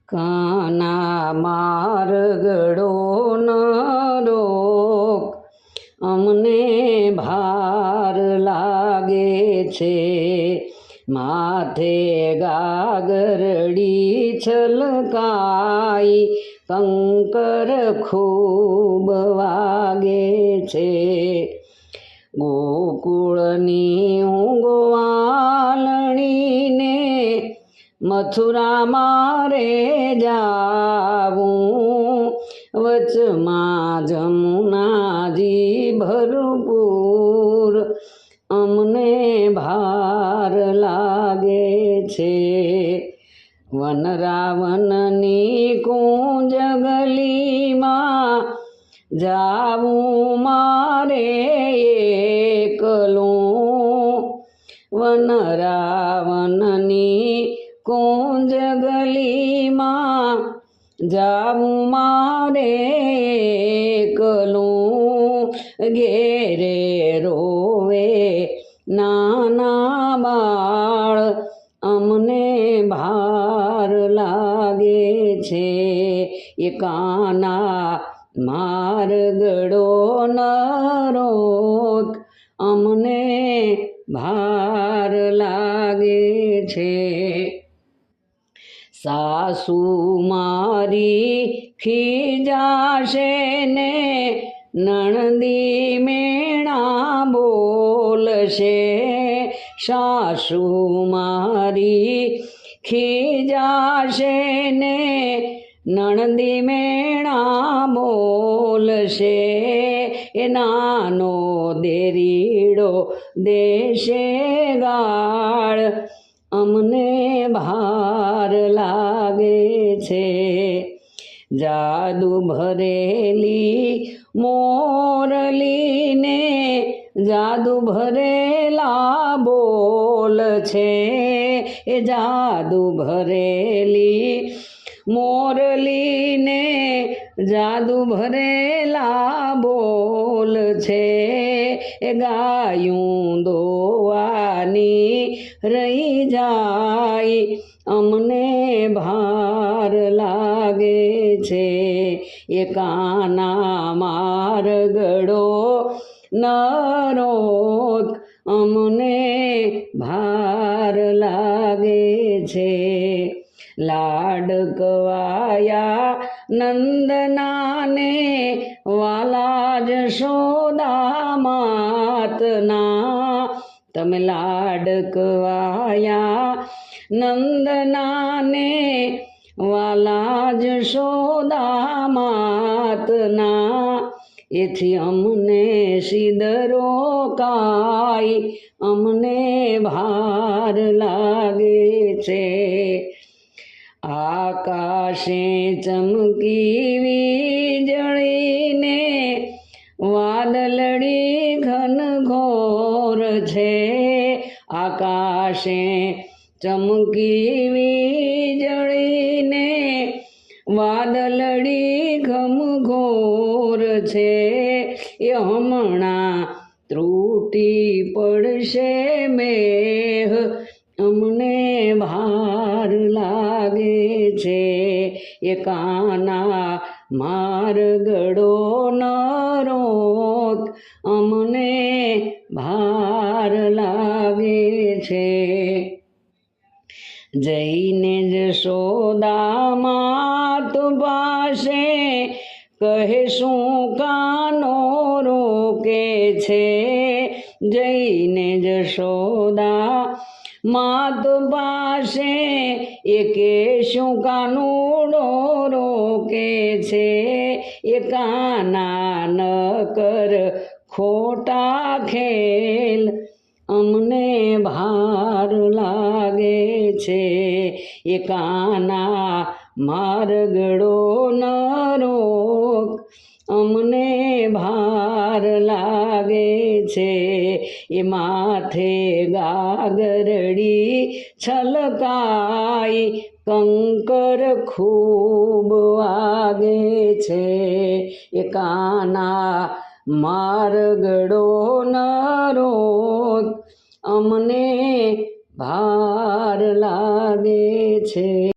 કાના માર્ગડો ન રોક, અમને ભાર લાગે છે. માથે ગાગરડી છલકાઈ, કંકર ખૂબ વાગે છે. ગોકુળની ઊંઘવાલણીને મથુરા મારે જાવું, વચમાં જમુનાજી ભરપૂર, અમને ભાર લાગે છે. વનરાવનની કુંજ ગલીમાં જાવું મારે એકલું, વનરાવનની કુંજ ગલીમાં જાવું મારે એકલું. ઘેરે રોવે નાના બાળ, અમને ભાર લાગે છે. એ કાના માર્ગડો ન રોક, અમને ભાર લાગે છે. સાસુ મારી ખીજાશે ને નણંદી મેણા બોલશે. સાસુ મારી ખીજાશે ને નણંદી મેણા બોલશે. એ નાનો દેરીડો દેશે ગાળ, અમને ભાર લાગે છે. જાદુ ભરેલી મોરલીને જાદુ ભરેલા બોલ છે. એ જાદુ ભરેલી મોરલીને જાદુ ભરેલા બોલ છે. એ ગાયું દોવાની રહી જાય, અમને ભાર લાગે છે. એ કાના માર્ગડો ન રોક, અમને ભાર લાગે છે. લાડકવાયા નંદનાને વાલા જશોદા માતના, તમે લાડકવાયા નંદનાને વાલા જશોદા માતના. એથી અમને સિદરો કાય, અમને ભાર લાગે છે. આકાશે ચમકી વીજળીને વાદળડી ઘનઘોર છે. આકાશે ચમકી વીજળીને વાદળડી ઘનઘોર છે. એ હમણાં ત્રુટી પડશે મેઘ, અમને ભાર લાગે છે. એ કાના માર્ગડો ન રોક, અમને ભાર લાગે છે. જઈને જશોદા માત પાસે કહેશું કાનો રોકે છે. જઈને જશોદા માત પાસે એ કહેશું કાનુડો રોકે છે. એ કાના ન કર ખોટા ખેલ, અમને ભાર લાગે છે. એ કાના માર્ગડો ન રોક, અમને ભાર લાગે છે. એ માથે ગાગરડી છલકાઈ, કંકર ખૂબ વાગે છે. એ કાના માર્ગડો ન રોક, અમને ભાર લાગે છે.